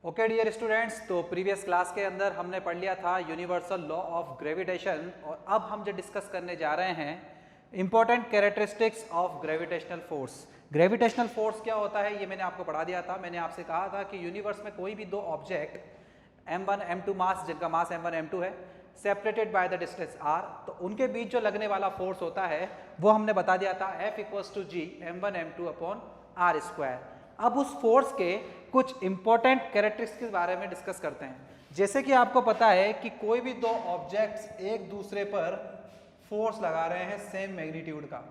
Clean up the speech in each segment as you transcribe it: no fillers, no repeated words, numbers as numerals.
Okay dear students, तो previous class के अंदर हमने पढ़ लिया था यूनिवर्सल लॉ ऑफ ग्रेविटेशन और अब हम जो डिस्कस करने जा रहे हैं important characteristics of gravitational force. Gravitational force क्या होता है ये मैंने आपको पढ़ा दिया था। मैंने आपसे कहा था कि यूनिवर्स में कोई भी दो ऑब्जेक्ट m1 m2 मास, जिनका मास m1 m2 है, separated by the distance r, तो उनके बीच जो लगने वाला फोर्स होता है वो हमने बता दिया था F equals to G m1 m2 upon r square. अब उस फोर्स के कुछ इंपॉर्टेंट कैरेक्टरिस्टिक्स के बारे में डिस्कस करते हैं। जैसे कि आपको पता है कि कोई भी दो ऑब्जेक्ट्स एक दूसरे पर फोर्स लगा रहे हैं सेम मैग्नीट्यूड का।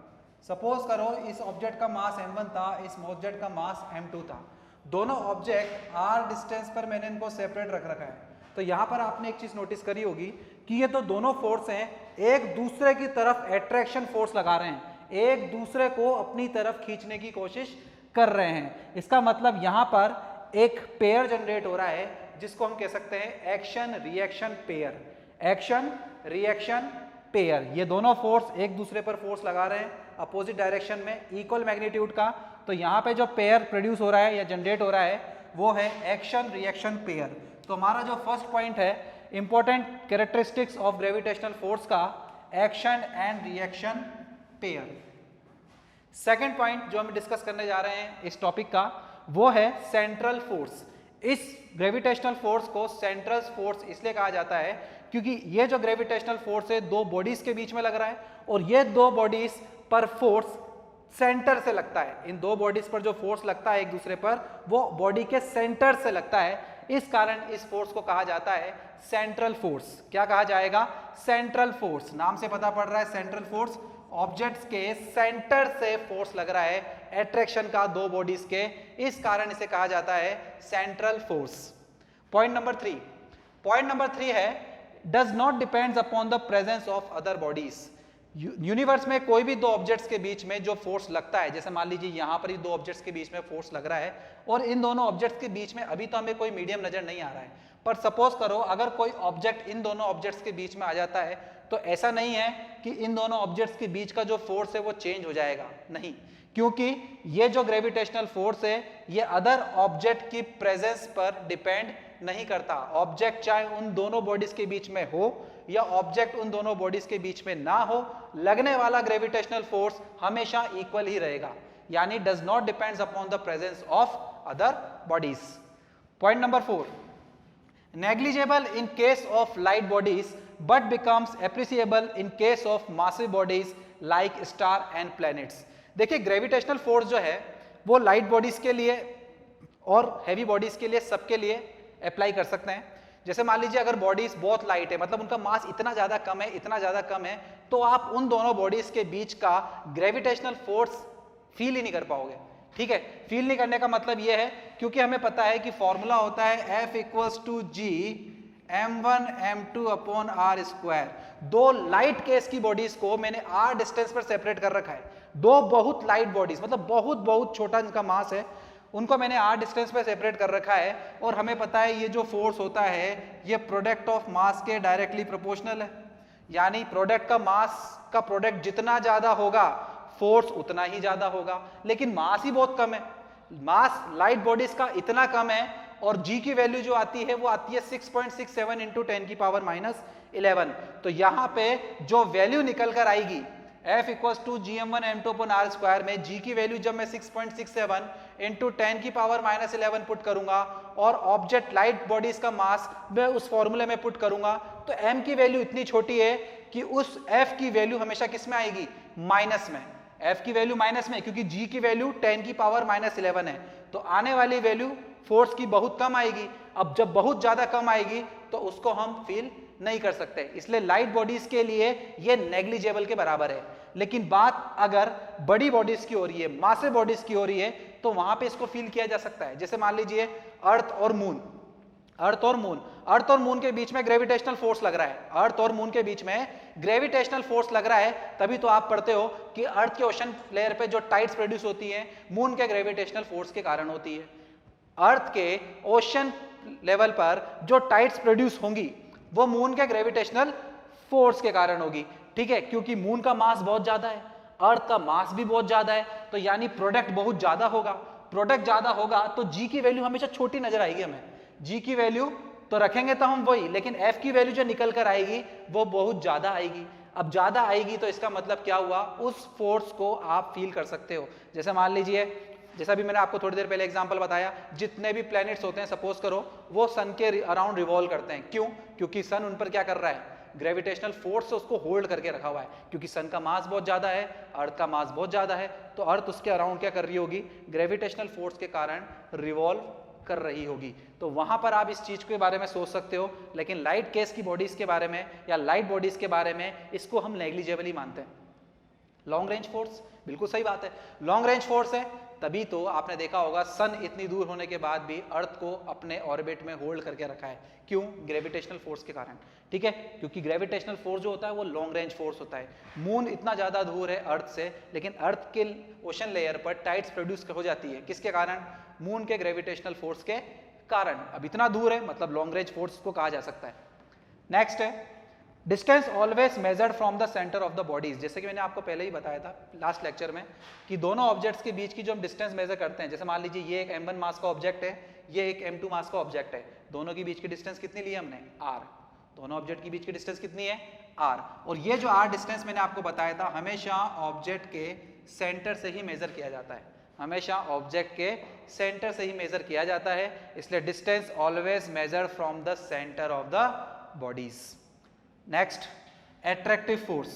सपोज करो इस ऑब्जेक्ट का मास m1 था, इस ऑब्जेक्ट का मास m2 था। दोनों ऑब्जेक्ट r डिस्टेंस पर मैंने इनको सेपरेट रख रखा है। तो यहाँ पर आपने एक चीज नोटिस करी होगी कि ये तो दोनों फोर्स हैं, एक दूसरे की तरफ एट्रैक्शन फोर्स लगा रहे हैं, एक दूसरे को अपनी तरफ खींचने की कोशिश कर रहे हैं। इसका मतलब यहाँ पर एक पेयर जनरेट हो रहा है जिसको हम कह सकते हैं action reaction pair. Action reaction pair, ये दोनों फोर्स एक दूसरे पर फोर्स लगा रहे हैं अपोजिट डायरेक्शन में, इक्वल मैग्नीट्यूड का। तो यहाँ पे जो पेयर प्रोड्यूस हो रहा है या जनरेट हो रहा है वो है एक्शन रिएक्शन पेयर। तो हमारा जो फर्स्ट पॉइंट है important characteristics of gravitational force का, action and reaction pair. Second point जो हम डिस्कस करने जा रहे हैं इस टॉपिक का वो है सेंट्रल फोर्स। इस ग्रेविटेशनल फोर्स को सेंट्रल फोर्स इसलिए कहा जाता है क्योंकि ये जो ग्रेविटेशनल फोर्स है दो बॉडीज के बीच में लग रहा है और ये दो बॉडीज पर फोर्स सेंटर से लगता है। इन दो बॉडीज पर जो फोर्स लगता है एक दूसरे पर वो बॉडी के सेंटर से लगता है। इस कारण इस फोर्स को कहा जाता है सेंट्रल फोर्स। क्या कहा जाएगा? Central force. नाम से पता पड़ रहा है सेंट्रल फोर्स, ऑब्जेक्ट्स के सेंटर से फोर्स लग रहा है एट्रैक्शन का दो बॉडीज के, इस कारण इसे कहा जाता है central force. Point number three है does not depends upon the presence of other bodies. Universe में कोई भी दो ऑब्जेक्ट्स के बीच में जो फोर्स लगता है, जैसे मान लीजिए यहां पर ही दो ऑब्जेक्ट्स के बीच में फोर्स लग रहा है और इन दोनों ऑब्जेक्ट्स के बीच में अभी तो हमें कोई मीडियम नजर नहीं आ रहा है, पर सपोज करो अगर कोई ऑब्जेक्ट इन दोनों ऑब्जेक्ट्स के बीच में आ जाता है तो ऐसा नहीं है कि इन दोनों ऑब्जेक्ट्स के बीच का जो फोर्स है वो चेंज हो जाएगा, नहीं, क्योंकि ये जो ग्रेविटेशनल फोर्स है ये अदर ऑब्जेक्ट की प्रेजेंस पर डिपेंड नहीं करता। ऑब्जेक्ट चाहे उन दोनों बॉडीज के बीच में हो या ऑब्जेक्ट उन दोनों बॉडीज के बीच में ना हो, लगने वाला ग्रेविटेशनल फोर्स हमेशा इक्वल ही रहेगा, यानी does not depends upon the presence of other bodies. Point number 4, negligible in case of light bodies but becomes appreciable in case of massive bodies like star and planets। देखिए gravitational force जो है वो light bodies के लिए और heavy bodies के लिए, सबके लिए अप्लाई कर सकते हैं। जैसे मान लीजिए अगर बॉडीज बहुत लाइट है, मतलब उनका मास इतना ज्यादा कम है, तो आप उन दोनों बॉडीज के बीच का ग्रेविटेशनल फोर्स फील ही नहीं कर पाओगे। ठीक है, फील नहीं करने का मतलब ये है क्योंकि हमें पता है कि फॉर्मूला होता है F equals to G m1 m2 upon r square. दो लाइट केस की बॉडीज को मैंने r डिस्टेंस पर सेपरेट कर रखा है। दो बहुत लाइट बॉडीज, मतलब बहुत छोटा इनका मास है, उनको मैंने r डिस्टेंस पर सेपरेट कर रखा है और हमें पता है ये जो फोर्स होता है ये प्रोडक्ट ऑफ मास के डायरेक्टली प्रोपोर्शनल है, यानी प्रोडक्ट का मास का प्रोडक्ट जितना ज्यादा होगा फोर्स उतना ही ज्यादा होगा, लेकिन मास ही बहुत कम है। मास लाइट बॉडीज का इतना कम है और g की वैल्यू जो आती है वो आती है 6.67 इंटू 10 की पावर माइनस 11। तो यहाँ पे जो वैल्यू निकल कर आएगी F equals to G m1 m2 upon r square में g की वैल्यू जब मैं 6.67 इंटू 10 की पावर माइनस 11 पुट करूंगा और ऑब्जेक्ट लाइट बॉडीज का मास मैं उस फॉर्मूले में पुट करूंगा तो m की वैल्यू इतनी छोटी है कि उस f की वैल्यू हमेशा किस में आएगी? माइनस में। f की वैल्यू माइनस में क्योंकि g की वैल्यू 10 की पावर माइनस 11 है, तो आने वाली वैल्यू फोर्स की बहुत कम आएगी। अब जब बहुत ज्यादा कम आएगी तो उसको हम फील नहीं कर सकते, इसलिए लाइट बॉडीज के लिए ये नेग्लिजिबल के बराबर है। लेकिन बात अगर बड़ी बॉडीज की हो रही है, मासिव बॉडीज की हो रही है, तो वहां पे इसको फील किया जा सकता है। जैसे मान लीजिए अर्थ और मून के बीच में ग्रेविटेशनल फोर्स लग रहा है, अर्थ और मून के बीच में ग्रेविटेशनल फोर्स लग रहा है, तभी तो आप पढ़ते हो कि अर्थ के ओशन लेयर पे जो टाइड्स प्रोड्यूस होती है मून के ग्रेविटेशनल फोर्स के कारण होती है। अर्थ के ओशन लेवल पर जो टाइड्स प्रोड्यूस होंगी वो मून के ग्रेविटेशनल फोर्स के कारण होगी। ठीक है, क्योंकि मून का मास बहुत ज्यादा है, अर्थ का मास भी बहुत ज्यादा है, तो यानी प्रोडक्ट बहुत ज्यादा होगा। प्रोडक्ट ज्यादा होगा तो जी की वैल्यू हमेशा छोटी नजर आएगी हमें। जी की वैल्यू तो रखेंगे तो हम वही, लेकिन एफ की वैल्यू जो निकल कर आएगी वो बहुत ज्यादा आएगी। अब ज्यादा आएगी तो इसका मतलब क्या हुआ, उस फोर्स को आप फील कर सकते हो। जैसे मान लीजिए, जैसा भी मैंने आपको थोड़ी देर पहले एग्जांपल बताया, जितने भी प्लैनेट्स होते हैं सपोज करो वो सन के अराउंड रिवॉल्व करते हैं। क्यों? क्योंकि सन उन पर क्या कर रहा है, ग्रेविटेशनल फोर्स से उसको होल्ड करके रखा हुआ है। क्योंकि सन का मास बहुत ज्यादा है, अर्थ का मास बहुत ज्यादा है, तो अर्थ उसके अराउंड क्या कर रही होगी, ग्रेविटेशनल फोर्स के कारण रिवॉल्व कर रही होगी। तो वहां पर आप इस चीज के बारे में सोच सकते हो, लेकिन लाइट केस की बॉडीज के बारे में या लाइट बॉडीज के बारे में इसको हम नेग्लिजिबल ही मानते हैं। लॉन्ग रेंज फोर्स, बिल्कुल सही बात है, लॉन्ग रेंज फोर्स है, तभी तो आपने देखा होगा सन इतनी दूर होने के बाद भी अर्थ को अपने ऑर्बिट में होल्ड करके रखा है। क्यों? ग्रेविटेशनल फोर्स के कारण। ठीक है, क्योंकि ग्रेविटेशनल फोर्स जो होता है वो लॉन्ग रेंज फोर्स होता है। मून इतना ज्यादा दूर है अर्थ से, लेकिन अर्थ के ओशन लेयर पर टाइड्स प्रोड्यूस हो जाती है। किसके कारण? मून के ग्रेविटेशनल फोर्स के कारण। अब इतना दूर है मतलब लॉन्ग रेंज फोर्स को कहा जा सकता है। नेक्स्ट है distance always measured from the centre of the bodies. जैसे कि मैंने आपको पहले ही बताया था लास्ट लेक्चर में कि दोनों ऑब्जेक्ट्स के बीच की जो हम डिस्टेंस मेजर करते हैं, जैसे मान लीजिए ये एक m1 मास का ऑब्जेक्ट है, ये एक m2 मास का ऑब्जेक्ट है, दोनों के बीच की डिस्टेंस कितनी ली हमने, r। दोनों ऑब्जेक्ट के बीच की डिस्टेंस कितनी है, r। और ये जो r डिस्टेंस मैंने आपको बताया था हमेशा ऑब्जेक्ट के सेंटर से ही मेजर किया जाता है, हमेशा ऑब्जेक्ट के सेंटर से ही मेजर किया जाता है, इसलिए distance always measure from the centre of the bodies. Next attractive force.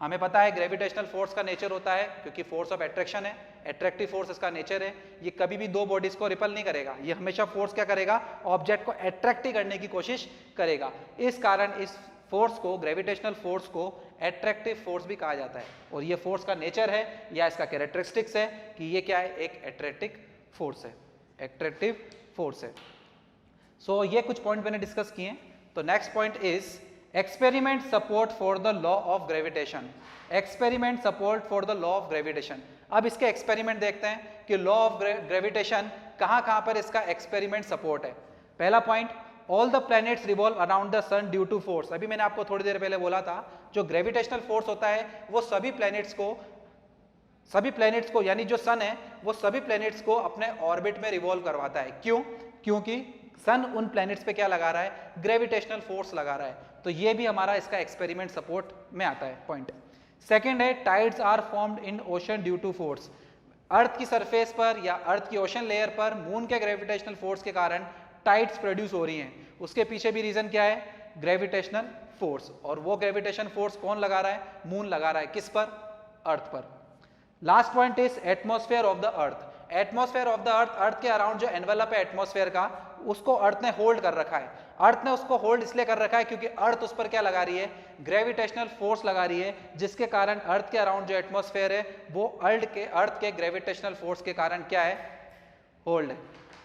हमें पता है ग्रेविटेशनल फोर्स का नेचर होता है, क्योंकि फोर्स ऑफ एट्रैक्शन है, एट्रैक्टिव फोर्स इसका नेचर है, ये कभी भी दो बॉडीज को रिपल नहीं करेगा, ये हमेशा फोर्स क्या करेगा, ऑब्जेक्ट को अट्रैक्ट ही करने की कोशिश करेगा। इस कारण इस फोर्स को, ग्रेविटेशनल फोर्स को एट्रैक्टिव फोर्स भी कहा जाता है, और ये फोर्स का नेचर है या इसका कैरेक्टरिस्टिक्स है कि ये क्या है, एक एट्रैक्टिव फोर्स है, एट्रैक्टिव फोर्स है। सो ये कुछ पॉइंट मैंने डिस्कस किए। तो next point is experiment support for the law of gravitation. Experiment support for the law of gravitation. अब इसके एक्सपेरिमेंट देखते हैं कि लॉ ऑफ ग्रेविटेशन कहां पर इसका एक्सपेरिमेंट सपोर्ट है। पहला point, all the planets revolve around the sun due to force. अभी मैंने आपको थोड़ी देर पहले बोला था जो ग्रेविटेशनल फोर्स होता है वो सभी प्लैनेट्स को यानी जो सन है वो सभी प्लैनेट्स को अपने ऑर्बिट में रिवॉल्व करवाता है। क्यों? क्योंकि सन उन प्लैनेट्स पे क्या लगा रहा है, ग्रेविटेशनल फोर्स लगा रहा है। तो ये भी हमारा इसका एक्सपेरिमेंट सपोर्ट में आता है पॉइंट। सेकंड है tides are formed in ocean due to force. Earth की सरफेस पर या अर्थ की ओशन लेयर पर मून के ग्रेविटेशनल फोर्स के कारण टाइड्स प्रोड्यूस हो रही हैं। उसके पीछे भी रीजन क्या है, ग्रेविटेशनल फोर्स। और वो ग्रेविटेशन फोर्स कौन लगा रहा है, मून लगा रहा है। किस पर? अर्थ पर। Last point is atmosphere of the earth. Atmosphere of the earth, earth के अराउंड जो एनवेलप है एटमॉस्फेयर का, उसको अर्थ ने होल्ड कर रखा है। अर्थ ने उसको होल्ड इसलिए कर रखा है क्योंकि अर्थ उस पर क्या लगा रही है, ग्रेविटेशनल फोर्स लगा रही है, जिसके कारण अर्थ के अराउंड जो एटमॉस्फेयर है वो अर्थ के ग्रेविटेशनल फोर्स के कारण क्या है, होल्ड है।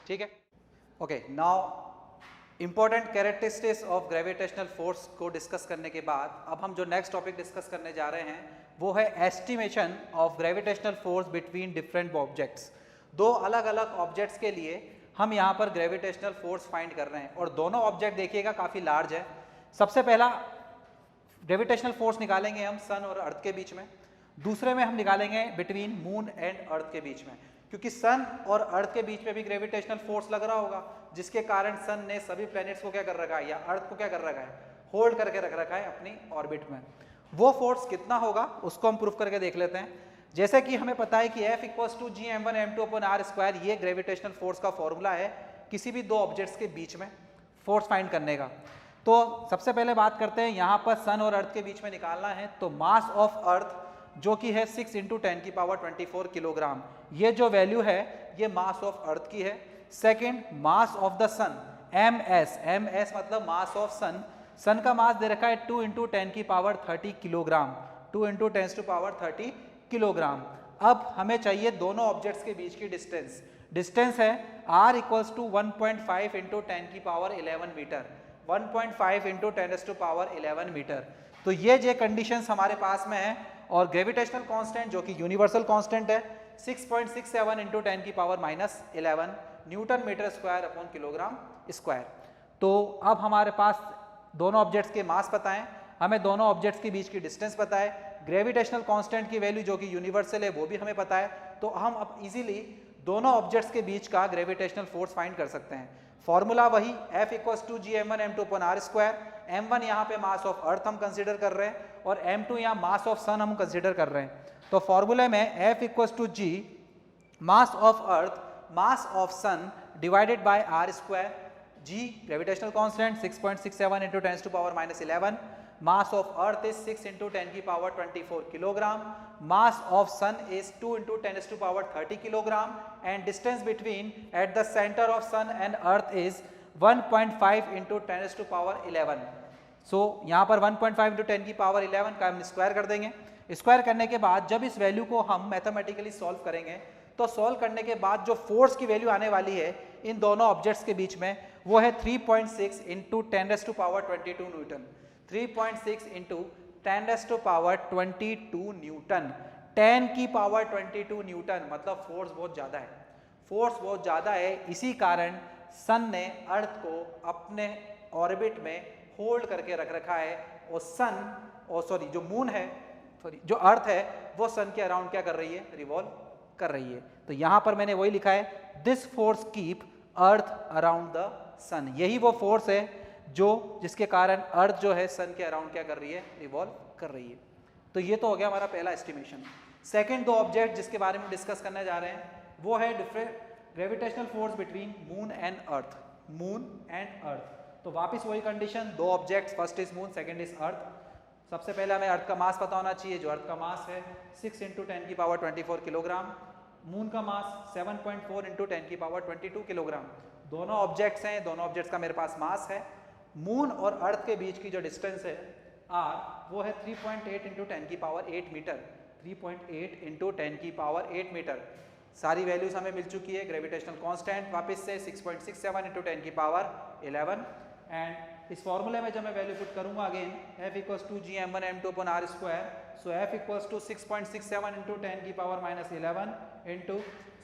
ठीक है, okay. Now important characteristics of gravitational force को डिस्कस करने के बाद अब हम जो नेक्स्ट टॉपिक डिस्कस करने जा रहे हैं वो है estimation of gravitational force between different objects. दो अलग अलग ऑब्जेक्ट्स के लिए हम यहाँ पर ग्रेविटेशनल फोर्स फाइंड कर रहे हैं, और दोनों ऑब्जेक्ट देखिएगा काफ़ी लार्ज है। सबसे पहला ग्रेविटेशनल फोर्स निकालेंगे हम सन और अर्थ के बीच में, दूसरे में हम निकालेंगे बिटवीन मून एंड अर्थ के बीच में, क्योंकि सन और अर्थ के बीच में भी ग्रेविटेशनल फोर्स लग रहा होगा, जिसके कारण सन ने सभी प्लैनेट्स को क्या कर रखा है या अर्थ को क्या कर रखा है, होल्ड करके रख रखा है अपनी ऑर्बिट में। वो फोर्स कितना होगा उसको हम प्रूफ करके देख लेते हैं। जैसे कि हमें पता है कि F इक्वल्स टू Gm1m2/r², ये ग्रेविटेशनल फोर्स का फॉर्मूला है किसी भी दो ऑब्जेक्ट्स के बीच में फोर्स फाइंड करने का। तो सबसे पहले बात करते हैं यहाँ पर सन और अर्थ के बीच में निकालना है, तो मास ऑफ अर्थ जो कि है 6 × 10⁻24 किलोग्राम, ये जो वैल्यू है ये मास ऑफ अर्थ की है। Second, mass of the sun ms मतलब मास ऑफ सन। सन का मास दे रखा है 2 × 10⁻30 किलोग्राम, 2 × 10⁻30 किलोग्राम। अब हमें चाहिए दोनों ऑब्जेक्ट्स के बीच की डिस्टेंस है r equals to 1.5 × 10⁻11 metre, 1.5 × 10⁻11 metre. तो ये जो कंडीशंस हमारे पास में है, और ग्रेविटेशनल कांस्टेंट जो कि यूनिवर्सल कांस्टेंट है 6.67 × 10⁻11 newton metre square upon kilogram square. तो अब हमारे पास दोनों ऑब्जेक्ट्स के मास पता है, हमें दोनों ऑब्जेक्ट्स के बीच की डिस्टेंस पता है, ग्रेविटेशनल कांस्टेंट की वैल्यू जो कि यूनिवर्सल है वो भी हमें पता है। तो हम अब इजीली दोनों ऑब्जेक्ट्स के बीच का ग्रेविटेशनल फोर्स फाइंड कर सकते हैं। फॉर्मूला वही F equals to G m1 m2 upon r square. m1 यहाँ पे मास ऑफ अर्थ हम कंसिडर कर रहे हैं और m2 यहाँ मास ऑफ सन हम कंसिडर कर रहे हैं। तो फॉर्मूले में F equals to G mass of earth mass of sun divided by r square. g gravitational constant 6.67 into 10 to power minus 11, mass of earth is 6 into 10 की power 24 kilogram, mass of sun is 2 into 10 to power 30 kilogram, and distance between at the center of sun and earth is 1.5 into 10 to power 11. so यहाँ पर 1.5 into 10 की power 11 का हम square कर देंगे। Square करने के बाद जब इस वैल्यू को हम मैथमेटिकली सॉल्व करेंगे तो सॉल्व करने के बाद जो फोर्स की वैल्यू आने वाली है इन दोनों ऑब्जेक्ट्स के बीच में वो है 3.6 into 10 to power 22 newton. 3.6 into 10 to power 22 newton. 10 की पावर 22 न्यूटन मतलब फोर्स बहुत ज़्यादा है। फोर्स बहुत ज़्यादा है, इसी कारण सन ने अर्थ को अपने ऑर्बिट में होल्ड करके रख रखा है और सन जो मून है जो अर्थ है वो सन के अराउंड क्या कर रही है, रिवॉल्व कर रही है। तो यहां पर मैंने वही लिखा है this force keep earth around the sun. यही वो फोर्स है जिसके कारण अर्थ जो है सन के अराउंड क्या कर रही है, रिवॉल्व कर रही है। तो ये तो हो गया हमारा पहला एस्टिमेशन। सेकंड दो ऑब्जेक्ट जिसके बारे में डिस्कस करने जा रहे हैं वो है different gravitational force between moon and earth. Moon and earth, तो वापस वही कंडीशन, दो objects, first is moon second is earth. सबसे पहले हमें अर्थ का मास पता होना चाहिए, जो अर्थ का मास है 6 इंटू 10 की पावर 24 किलोग्राम। मून का मास 7.4 इंटू 10 की पावर 22 किलोग्राम। दोनों ऑब्जेक्ट्स हैं, दोनों ऑब्जेक्ट्स का मेरे पास मास है। मून और अर्थ के बीच की जो डिस्टेंस है r वो है 3.8 इंटू 10 की पावर 8 मीटर। 3.8 इंटू 10 की पावर 8 मीटर। सारी वैल्यूज हमें मिल चुकी है। ग्रेविटेशनल कांस्टेंट वापस से 6.67 इंटू 10 की पावर 11। एंड इस फॉर्मूले में जब मैं वैल्यू पुट करूंगा again F equals to G m1 m2 upon r square. So F equals to 6.67 into 10 की पावर माइनस 11 इंटू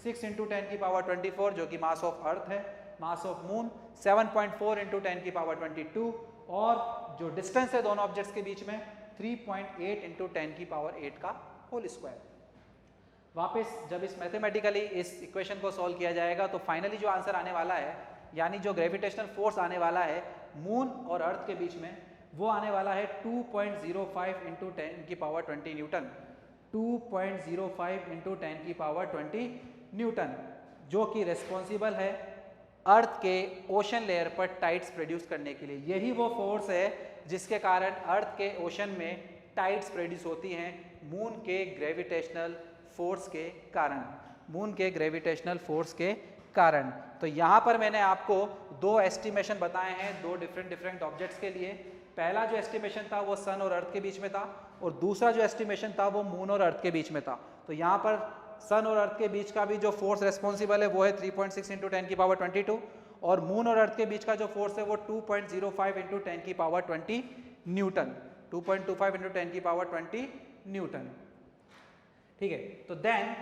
6 इंटू 10 की पावर 24 जो कि मास ऑफ अर्थ है। मास ऑफ मून 7.4 इंटू 10 की पावर 22 और जो डिस्टेंस है दोनों ऑब्जेक्ट्स के बीच में 3.8 इंटू 10 की पावर 8 का होल स्क्वायर। वापस जब इस मैथमेटिकली इस इक्वेशन को सॉल्व किया जाएगा तो फाइनली जो आंसर आने वाला है, यानी जो ग्रेविटेशनल फोर्स आने वाला है मून और अर्थ के बीच में, वो आने वाला है 2.05 इंटू 10 की पावर 20 न्यूटन। 2.05 इंटू 10 की पावर 20 न्यूटन, जो कि रिस्पॉन्सिबल है अर्थ के ओशन लेयर पर टाइड्स प्रोड्यूस करने के लिए। यही वो फोर्स है जिसके कारण अर्थ के ओशन में टाइड्स प्रोड्यूस होती हैं मून के ग्रेविटेशनल फोर्स के कारण। मून के ग्रेविटेशनल फोर्स के कारण। तो यहाँ पर मैंने आपको दो एस्टिमेशन बताए हैं, दो डिफरेंट ऑब्जेक्ट्स के लिए। पहला जो एस्टिमेशन था वो सन और अर्थ के बीच में था और दूसरा जो एस्टिमेशन था वो मून और अर्थ के बीच में था। तो यहाँ पर सन और अर्थ के बीच का भी जो फोर्स रेस्पॉन्सिबल है वो है 3.6 इंटू 10 की पावर 22 और मून और अर्थ के बीच का जो फोर्स है वो 2.05 इंटू 10 की पावर 20 न्यूटन। 2.25 इंटू 10 की पावर 20 न्यूटन। ठीक है, तो देन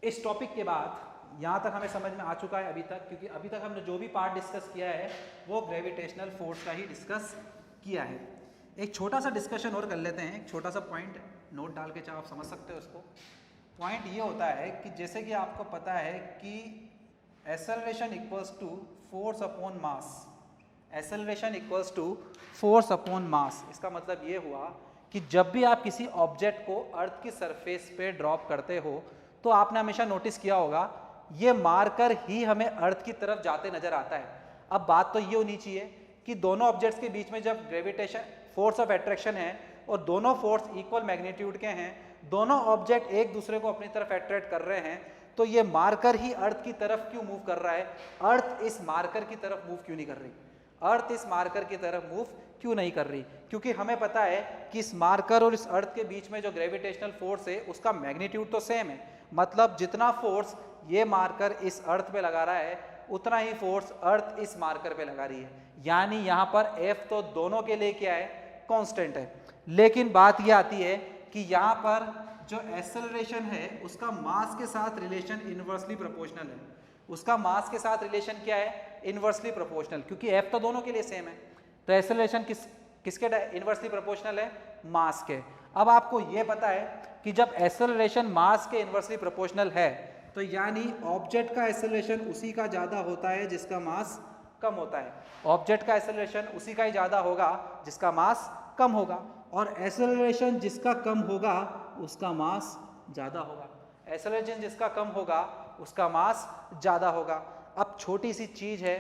इस टॉपिक के बाद यहाँ तक हमें समझ में आ चुका है अभी तक, क्योंकि अभी तक हमने जो भी पार्ट डिस्कस किया है वो ग्रेविटेशनल फोर्स का ही डिस्कस किया है। एक छोटा सा डिस्कशन और कर लेते हैं, एक छोटा सा पॉइंट नोट डाल के चाहे आप समझ सकते हो उसको। पॉइंट ये होता है कि जैसे कि आपको पता है कि acceleration equals to force upon mass. Acceleration equals to force upon mass, इसका मतलब ये हुआ कि जब भी आप किसी ऑब्जेक्ट को अर्थ की सरफेस पे ड्रॉप करते हो तो आपने हमेशा नोटिस किया होगा ये मार्कर ही हमें अर्थ की तरफ जाते नजर आता है। अब बात तो ये होनी चाहिए कि दोनों ऑब्जेक्ट्स के बीच में जब ग्रेविटेशन फोर्स ऑफ अट्रैक्शन है और दोनों फोर्स इक्वल मैग्नीट्यूड के हैं, दोनों ऑब्जेक्ट एक दूसरे को अपनी तरफ अट्रैक्ट कर रहे हैं, तो ये मार्कर ही अर्थ की तरफ क्यों मूव कर रहा है? अर्थ इस मार्कर की तरफ मूव क्यों नहीं कर रही? अर्थ इस मार्कर की तरफ मूव क्यों नहीं कर रही? क्योंकि हमें पता है कि इस मार्कर और इस अर्थ के बीच में जो ग्रेविटेशनल फोर्स है उसका मैग्नीट्यूड तो सेम है। मतलब जितना फोर्स ये मार्कर इस अर्थ पे लगा रहा है उतना ही फोर्स अर्थ इस मार्कर पे लगा रही है। यानी यहाँ पर F तो दोनों के लिए क्या है? कांस्टेंट है। लेकिन बात ये आती है कि यहाँ पर जो एक्सेलरेशन है उसका मास के साथ रिलेशन इनवर्सली प्रोपोर्शनल है। उसका मास के साथ रिलेशन क्या है? इनवर्सली प्रोपोर्शनल, क्योंकि F तो दोनों के लिए सेम है। तो एक्सेलरेशन किसके इनवर्सली प्रोपोर्शनल है? मास के। अब आपको ये पता है कि जब एक्सेलरेशन मास के इनवर्सली प्रोपोर्शनल है तो यानी ऑब्जेक्ट का एक्सेलरेशन उसी का ज़्यादा होता है जिसका मास कम होता है। ऑब्जेक्ट का एक्सेलरेशन उसी का ही ज़्यादा होगा जिसका मास कम होगा, और एक्सेलरेशन जिसका कम होगा उसका मास ज़्यादा होगा। एक्सेलरेशन जिसका कम होगा उसका मास ज़्यादा होगा। अब छोटी सी चीज़ है,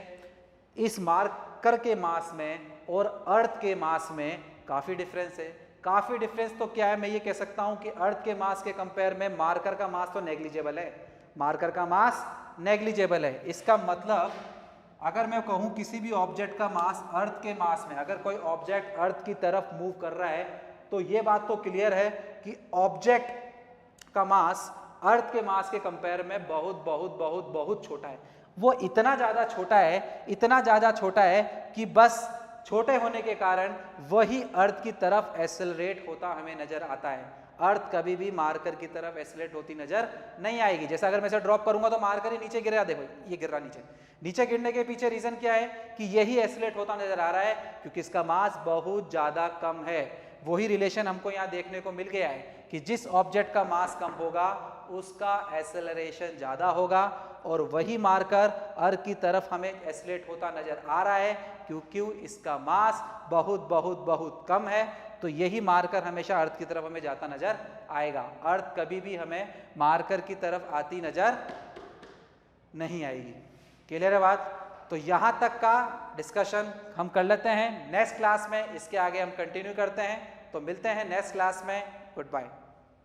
इस मार्कर के मास में और अर्थ के मास में काफ़ी डिफरेंस है। काफ़ी डिफरेंस तो क्या है, मैं ये कह सकता हूँ कि अर्थ के मास के कंपेयर में मार्कर का मास तो नेग्लिजिबल है। मार्कर का मास नेग्लिजिबल है। इसका मतलब अगर मैं कहूँ किसी भी ऑब्जेक्ट का मास अर्थ के मास में, अगर कोई ऑब्जेक्ट अर्थ की तरफ मूव कर रहा है तो ये बात तो क्लियर है कि ऑब्जेक्ट का मास अर्थ के मास के कंपेयर में बहुत बहुत बहुत बहुत छोटा है। वो इतना ज़्यादा छोटा है, इतना ज़्यादा छोटा है कि बस छोटे होने के कारण वही अर्थ की तरफ एक्सेलरेट होता हमें नजर आता है। अर्थ कभी भी मार्कर की तरफ एक्सेलरेट होती नजर नहीं आएगी। जैसे अगर मैं इसे ड्रॉप करूंगा तो मार्कर ही नीचे गिर रहा, देखो ये गिर रहा नीचे। नीचे गिरने के पीछे रीजन क्या है कि यही एक्सेलरेट होता नजर आ रहा है क्योंकि इसका मास बहुत ज्यादा कम है। वही रिलेशन हमको यहाँ देखने को मिल गया है कि जिस ऑब्जेक्ट का मास कम होगा उसका एक्सेलरेशन ज्यादा होगा, और वही मार्कर अर्थ की तरफ हमें एक्सेलरेट होता नजर आ रहा है क्योंकि इसका मास बहुत बहुत बहुत कम है। तो यही मार्कर हमेशा अर्थ की तरफ हमें जाता नजर आएगा। अर्थ कभी भी हमें मार्कर की तरफ आती नजर नहीं आएगी। क्लियर है बात? तो यहाँ तक का डिस्कशन हम कर लेते हैं। नेक्स्ट क्लास में इसके आगे हम कंटिन्यू करते हैं। तो मिलते हैं नेक्स्ट क्लास में। Good bye.